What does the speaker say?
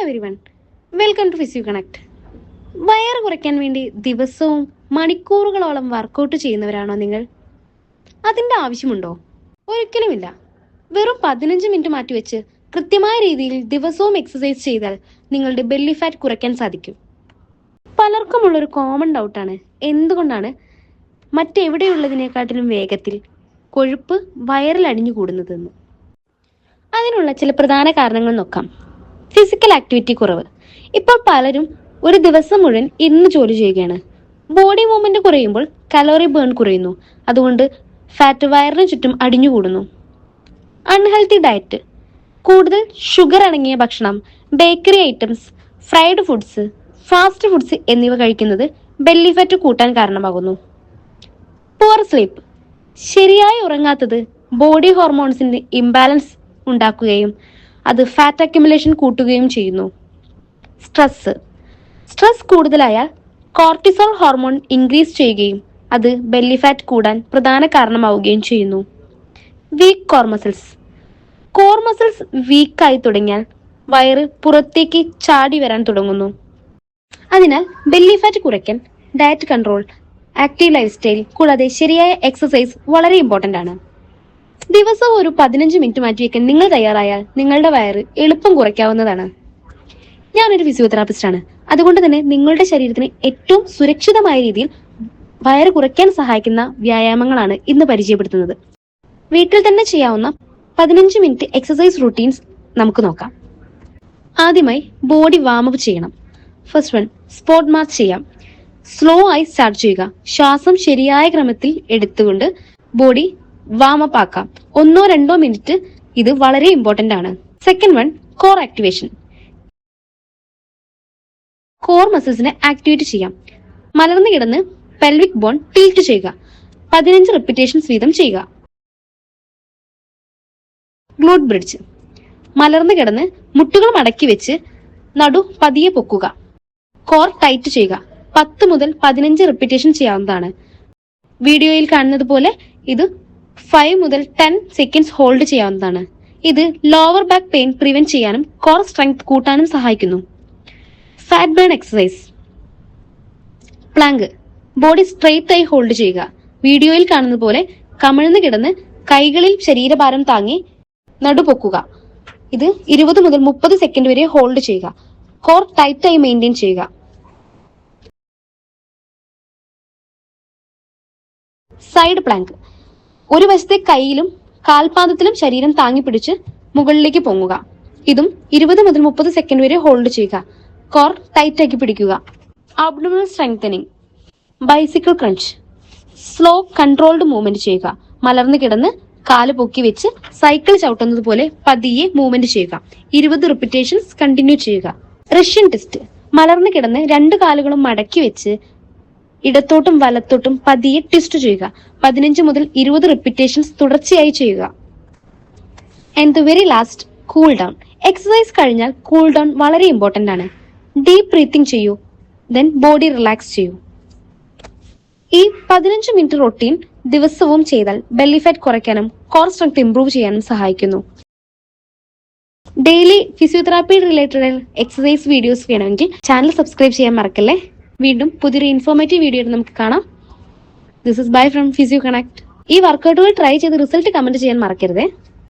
Everyone, welcome to Physio Connect. വയറ് കുറയ്ക്കാൻ വേണ്ടി ദിവസവും മണിക്കൂറുകളോളം വർക്കൗട്ട് ചെയ്യുന്നവരാണോ നിങ്ങൾ? അതിൻ്റെ ആവശ്യമുണ്ടോ? ഒരിക്കലുമില്ല. വെറും 15 മിനിറ്റ് മാറ്റിവെച്ച് കൃത്യമായ രീതിയിൽ ദിവസവും എക്സസൈസ് ചെയ്താൽ നിങ്ങളുടെ ബെല്ലി ഫാറ്റ് കുറയ്ക്കാൻ സാധിക്കും. പലർക്കുമുള്ളൊരു കോമൺ ഡൗട്ടാണ്, എന്തുകൊണ്ടാണ് മറ്റെവിടെയുള്ളതിനെക്കാട്ടിലും വേഗത്തിൽ കൊഴുപ്പ് വയറിൽ അടിഞ്ഞുകൂടുന്നതെന്ന്. അതിനുള്ള ചില പ്രധാന കാരണങ്ങൾ നോക്കാം. ഫിസിക്കൽ ആക്ടിവിറ്റി കുറവ്. ഇപ്പോൾ പലരും ഒരു ദിവസം മുഴുവൻ ഇരുന്ന് ജോലി ചെയ്യുകയാണ്. ബോഡി മൂവ്മെന്റ് കുറയുമ്പോൾ കലോറി ബേൺ കുറയുന്നു. അതുകൊണ്ട് ഫാറ്റ് വയറിന് ചുറ്റും അടിഞ്ഞുകൂടുന്നു. Unhealthy diet. കൂടുതൽ ഷുഗർ അടങ്ങിയ ഭക്ഷണം, bakery items, fried foods, fast foods എന്നിവ കഴിക്കുന്നത് ബെല്ലി ഫാറ്റ് കൂട്ടാൻ കാരണമാകുന്നു. Poor sleep. ശരിയായി ഉറങ്ങാത്തത് ബോഡി ഹോർമോൺസിന്റെ ഇംബാലൻസ് ഉണ്ടാക്കുകയും അത് ഫാറ്റ് അക്യുമുലേഷൻ കൂട്ടുകയും ചെയ്യുന്നു. സ്ട്രെസ് കൂടുതലായാൽ കോർട്ടിസോൾ ഹോർമോൺ ഇൻക്രീസ് ചെയ്യുകയും അത് ബെല്ലി ഫാറ്റ് കൂടാൻ പ്രധാന കാരണമാവുകയും ചെയ്യുന്നു. വീക്ക് കോർ മസിൽസ് വീക്കായി തുടങ്ങിയാൽ വയറ് പുറത്തേക്ക് ചാടി വരാൻ തുടങ്ങുന്നു. അതിനാൽ ബെല്ലി ഫാറ്റ് കുറയ്ക്കാൻ diet control, active life style കൂടാതെ ശരിയായ എക്സസൈസ് വളരെ ഇമ്പോർട്ടൻ്റ് ആണ്. ദിവസവും ഒരു 15 മിനിറ്റ് മാറ്റിവെക്കാൻ നിങ്ങൾ തയ്യാറായാൽ നിങ്ങളുടെ വയറ് എളുപ്പം കുറയ്ക്കാവുന്നതാണ്. ഞാനൊരു ഫിസിയോതെറാപ്പിസ്റ്റാണ്. അതുകൊണ്ട് തന്നെ നിങ്ങളുടെ ശരീരത്തിന് ഏറ്റവും സുരക്ഷിതമായ രീതിയിൽ വയറ് കുറയ്ക്കാൻ സഹായിക്കുന്ന വ്യായാമങ്ങളാണ് ഇന്ന് പരിചയപ്പെടുത്തുന്നത്. വീട്ടിൽ തന്നെ ചെയ്യാവുന്ന 15 മിനിറ്റ് എക്സസൈസ് റൂട്ടീൻസ് നമുക്ക് നോക്കാം. ആദ്യമായി ബോഡി വാമപ്പ് ചെയ്യണം. ഫസ്റ്റ് വൺ, സ്പോട്ട് മാർച്ച് ചെയ്യാം. സ്ലോ ആയി സ്റ്റാർട്ട് ചെയ്യുക. ശ്വാസം ശരിയായ ക്രമത്തിൽ എടുത്തുകൊണ്ട് ബോഡി വാമപ്പ് ആക്കാം. 1-2 മിനിറ്റ്. ഇത് വളരെ ഇമ്പോർട്ടന്റ് ആണ്. Second one, core activation. Core മസിൽസിനെ ആക്ടിവേറ്റ് ചെയ്യാം. മലർന്നു കിടന്ന് പെൽവിക് ബോൺ ടിൽറ്റ് ചെയ്യുക. 15 റിപ്പീറ്റേഷൻസ് വീതം ചെയ്യുക. Glute bridge. മലർന്നു കിടന്ന് മുട്ടുകൾ മടക്കി വെച്ച് നടു പതിയെ പൊക്കുക. കോർ ടൈറ്റ് ചെയ്യുക. 10 മുതൽ 15 റിപ്പീറ്റേഷൻ ചെയ്യാവുന്നതാണ്. വീഡിയോയിൽ കാണുന്നത് പോലെ ഇത് 5 മുതൽ 10 സെക്കൻഡ്സ് ഹോൾഡ് ചെയ്യാവുന്നതാണ്. ഇത് ലോവർ ബാക്ക് പെയിൻ പ്രിവെന്റ് ചെയ്യാനും കോർ സ്ട്രെങ്ത് കൂട്ടാനും സഹായിക്കുന്നു. Fat burn exercise. Plank. Body straight ആയി ഹോൾഡ് ചെയ്യുക. വീഡിയോയിൽ കാണുന്നത് പോലെ കമിഴ്ന്ന് കിടന്ന് കൈകളിൽ ശരീരഭാരം താങ്ങി നടുപൊക്കുക. ഇത് 20 മുതൽ 30 സെക്കൻഡ് വരെ ഹോൾഡ് ചെയ്യുക. കോർ ടൈറ്റ് ആയി മെയിൻറ്റെയിൻ ചെയ്യുക. Side plank. ഒരു വശത്തെ കൈയിലും കാൽപാദത്തിലും ശരീരം താങ്ങി പിടിച്ച് മുകളിലേക്ക് പൊങ്ങുക. ഇതും 20 മുതൽ 30 സെക്കൻഡ് വരെ ഹോൾഡ് ചെയ്യുക. കോർ ടൈറ്റ് ആക്കി പിടിക്കുക. Abdominal strengthening. Bicycle crunch. Slow controlled movement ചെയ്യുക. മലർന്നു കിടന്ന് കാല് പൊക്കി വെച്ച് സൈക്കിൾ ചവിട്ടുന്നത് പോലെ പതിയെ മൂവ്മെന്റ് ചെയ്യുക. 20 റിപ്പീറ്റേഷൻസ് കണ്ടിന്യൂ ചെയ്യുക. Russian twist. മലർന്നു കിടന്ന് 2 കാലുകളും മടക്കി വെച്ച് ഇടത്തോട്ടും വലത്തോട്ടും പതിയെ ട്വിസ്റ്റ് ചെയ്യുക. 15 മുതൽ 20 റിപ്പീറ്റേഷൻസ് തുടർച്ചയായി ചെയ്യുക. And the very last, cool down. Exercise കഴിഞ്ഞാൽ കൂൾ ഡൗൺ വളരെ ഇമ്പോർട്ടന്റ് ആണ്. ഡീപ് ബ്രീത്തിങ് ചെയ്യൂ, ദെൻ ബോഡി റിലാക്സ് ചെയ്യൂ. ഈ 15 മിനിറ്റ് റൊട്ടീൻ ദിവസവും ചെയ്താൽ ബെല്ലി ഫാറ്റ് കുറയ്ക്കാനും കോർ സ്ട്രെങ്ത് ഇംപ്രൂവ് ചെയ്യാനും സഹായിക്കുന്നു. Daily physiotherapy related exercise videos വേണമെങ്കിൽ ചാനൽ സബ്സ്ക്രൈബ് ചെയ്യാൻ മറക്കല്ലേ. വീണ്ടും പുതിയൊരു ഇൻഫോർമേറ്റീവ് വീഡിയോ നമുക്ക് കാണാം. This is bye from physio connect. ഈ വർക്കൗട്ടുകൾ ട്രൈ ചെയ്ത് റിസൾട്ട് കമന്റ് ചെയ്യാൻ മറക്കരുതേ.